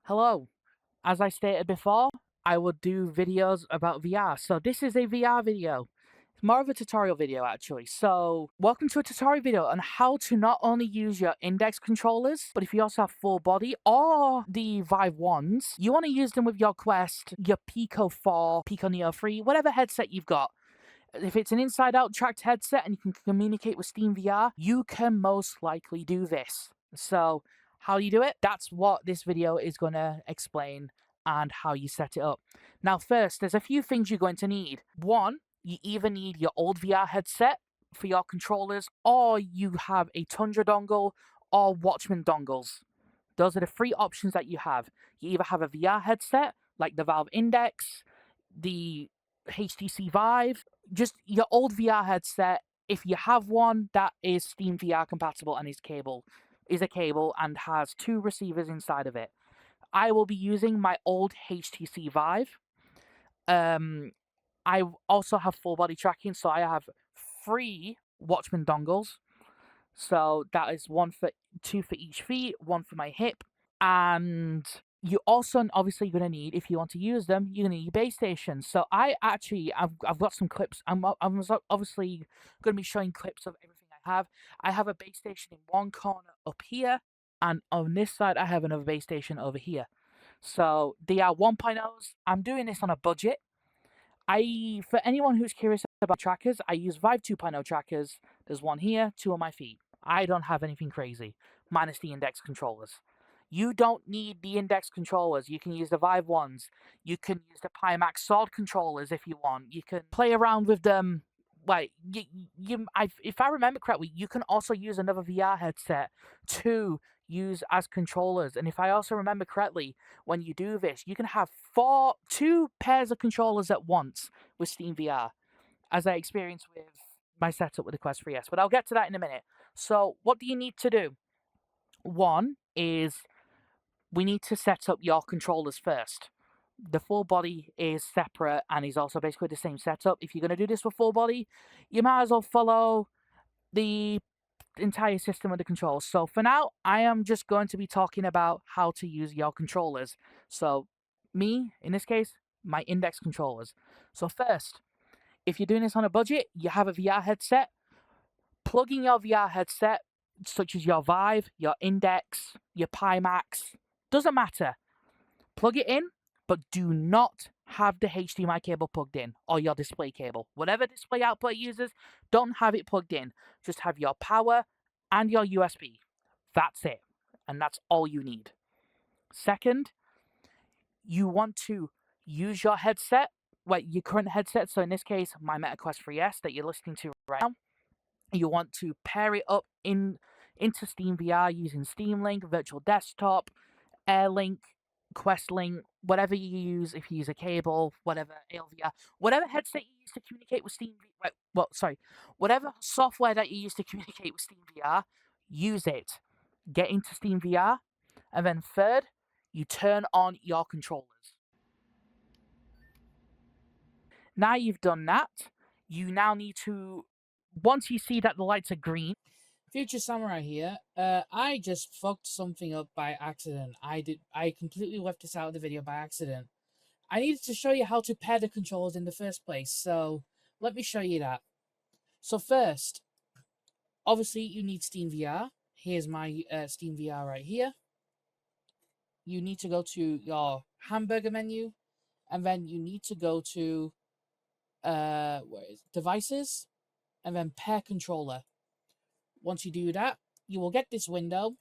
Hello. As I stated before, I would do videos about VR. So this is a VR video. It's more of a tutorial video actually. So welcome to a tutorial video on how to not only use your index controllers, but if you also have full body or the Vive ones, you want to use them with your Quest, your Pico 4, Pico Neo 3, whatever headset you've got. If it's an inside-out tracked headset and you can communicate with SteamVR, you can most likely do this. So how you do it? That's what this video is going to explain and how you set it up. Now first, there's a few things you're going to need. One, you either need your old VR headset for your controllers or you have a Tundra dongle or Watchman dongles. Those are the three options that you have. You either have a VR headset like the Valve Index, the HTC Vive, just your old VR headset. If you have one that is SteamVR compatible and is a cable and has two receivers inside of it. I will be using my old HTC Vive. I also have full body tracking, so I have three Watchman dongles. So that is two for each feet, one for my hip, and you also obviously going to need, if you want to use them, you're going to need your base station. So I've got some clips. I'm obviously going to be showing clips of everything I have. I have a base station in one corner up here, and on this side I have another base station over here. So they are 1.0s. I'm doing this on a budget. For anyone who's curious about trackers, I use Vive 2.0 trackers. There's one here, two on my feet. I don't have anything crazy, minus the index controllers. You don't need the index controllers. You can use the Vive ones. You can use the Pimax Sword controllers if you want. You can play around with them. Like if I remember correctly, you can also use another VR headset to use as controllers. And if I also remember correctly, when you do this, you can have two pairs of controllers at once with SteamVR, as I experienced with my setup with the Quest 3S. But I'll get to that in a minute. So, what do you need to do? One is we need to set up your controllers first. The full body is separate and is also basically the same setup. If you're going to do this with full body, you might as well follow the entire system of the controls. So for now, I am just going to be talking about how to use your controllers. So me, in this case, my index controllers. So first, if you're doing this on a budget, you have a VR headset, plug in your VR headset, such as your Vive, your Index, your Pimax, doesn't matter. Plug it in, but do not have the HDMI cable plugged in or your display cable. Whatever display output it uses, don't have it plugged in. Just have your power and your USB. That's it. And that's all you need. Second, you want to use your headset, like your current headset. So in this case, my Meta Quest 3S that you're listening to right now. You want to pair it up into SteamVR using Steam Link, Virtual Desktop, AirLink, QuestLink, whatever you use. If you use a cable, whatever ALVR, whatever headset you use to communicate with whatever software that you use to communicate with SteamVR, use it. Get into SteamVR, and then third, you turn on your controllers. Now you've done that, you now need to, once you see that the lights are green. Future Samurai here. I just fucked something up by accident. I completely left this out of the video by accident. I needed to show you how to pair the controllers in the first place, so let me show you that. So first, obviously you need SteamVR. Here's my SteamVR right here. You need to go to your hamburger menu, and then you need to go to devices, and then pair controller. Once you do that, you will get this window.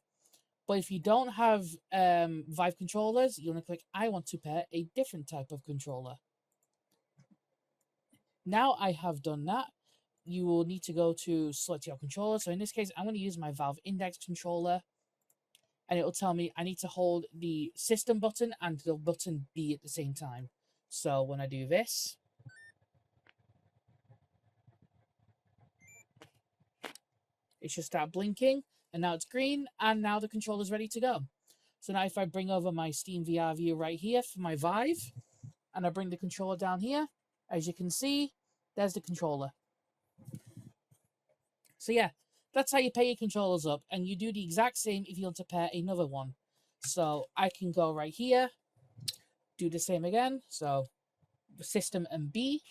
But if you don't have Vive controllers, you want to click I want to pair a different type of controller. Now I have done that, you will need to go to select your controller. So in this case, I'm going to use my Valve Index controller. And it will tell me I need to hold the system button and the button B at the same time. So when I do this, it should start blinking. And now it's green. And now the controller's ready to go. So now if I bring over my SteamVR view right here for my Vive, and I bring the controller down here, as you can see, there's the controller. So yeah, that's how you pair your controllers up, and you do the exact same if you want to pair another one. So I can go right here, do the same again. So system and B.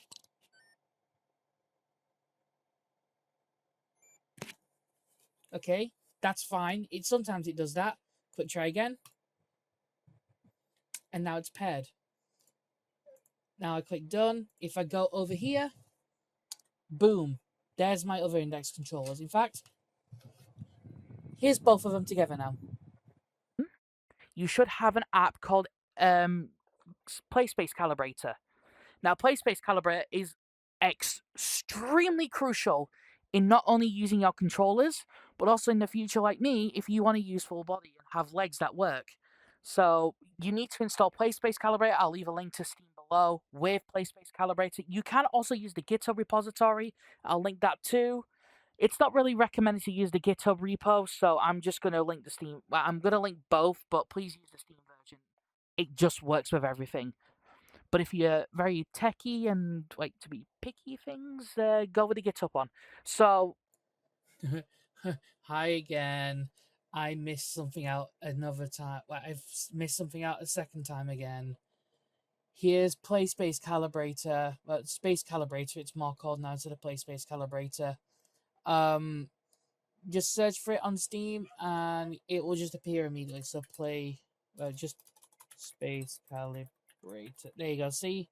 Okay, that's fine. Sometimes it does that. Quick try again. And now it's paired. Now I click done. If I go over here, boom, there's my other index controllers. In fact, here's both of them together now. You should have an app called PlaySpace Calibrator. Now, PlaySpace Calibrator is extremely crucial in not only using your controllers, but also in the future, like me, if you want to use full body and have legs that work. So you need to install PlaySpace Calibrator. I'll leave a link to Steam below with PlaySpace Calibrator. You can also use the GitHub repository. I'll link that too. It's not really recommended to use the GitHub repo, so I'm just going to link the Steam. Well, I'm going to link both, but please use the Steam version. It just works with everything. But if you're very techy and like to be picky things, go with the GitHub one. So, Hi again. I missed something out another time. Well, I've missed something out a second time again. Here's PlaySpace Calibrator. Well, Space Calibrator. It's more called now instead of PlaySpace Calibrator. Just search for it on Steam and it will just appear immediately. So just Space Calibrator. There you go. See?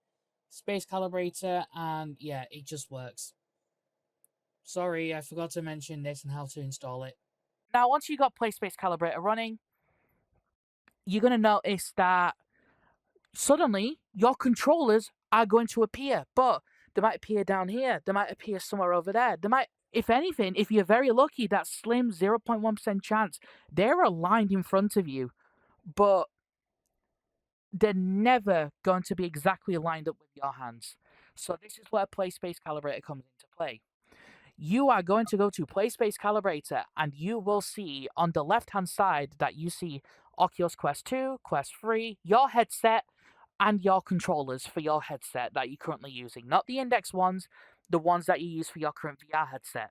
Space Calibrator, and yeah, it just works. Sorry, I forgot to mention this and how to install it. now once you got PlaySpace Calibrator running, you're going to notice that suddenly your controllers are going to appear, but they might appear down here, they might appear somewhere over there. They might, if anything, if you're very lucky, that slim 0.1% chance, they're aligned in front of you, but they're never going to be exactly lined up with your hands. So this is where PlaySpace Calibrator comes into play. You are going to go to PlaySpace Calibrator and you will see on the left hand side that you see Oculus Quest 2, Quest 3, your headset, and your controllers for your headset that you're currently using. Not the index ones, the ones that you use for your current VR headset.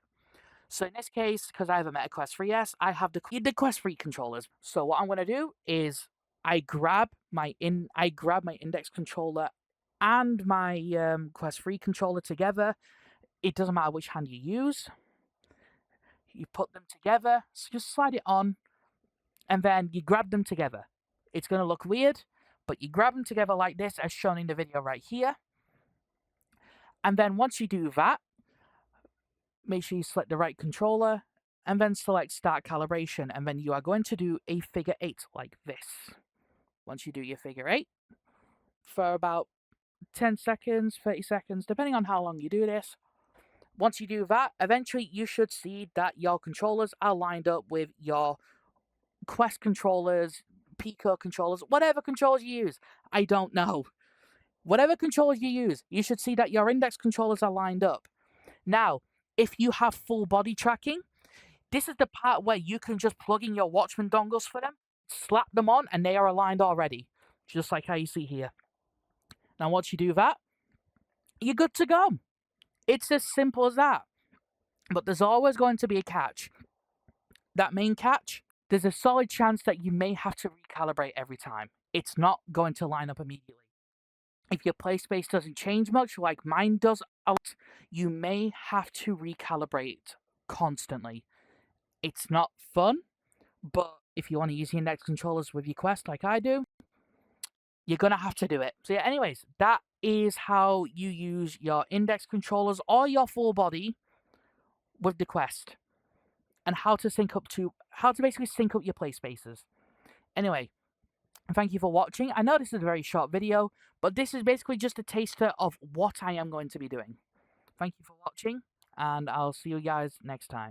So in this case, because I have a Meta Quest 3S, I have the Quest 3 controllers. So what I'm going to do is I grab my index controller and my Quest 3 controller together. It doesn't matter which hand you use. You put them together, so just slide it on, and then you grab them together. It's going to look weird, but you grab them together like this, as shown in the video right here. And then once you do that, make sure you select the right controller, and then select Start Calibration, and then you are going to do a figure 8 like this. Once you do your figure 8, for about 10 seconds, 30 seconds, depending on how long you do this, once you do that, eventually you should see that your controllers are lined up with your Quest controllers, Pico controllers, whatever controllers you use. I don't know. Whatever controllers you use, you should see that your index controllers are lined up. Now, if you have full body tracking, this is the part where you can just plug in your Watchman dongles for them, slap them on, and they are aligned already, just like how you see here. Now, once you do that, you're good to go. It's as simple as that. But there's always going to be a catch. That main catch, there's a solid chance that you may have to recalibrate every time. It's not going to line up immediately. If your play space doesn't change much, like mine does, you may have to recalibrate constantly. It's not fun, but if you want to use the index controllers with your Quest like I do, you're going to have to do it. So yeah, anyways, that is how you use your index controllers or your full body with the Quest, and how to basically sync up your play spaces. Anyway, thank you for watching. I know this is a very short video, but this is basically just a taster of what I am going to be doing. Thank you for watching, and I'll see you guys next time.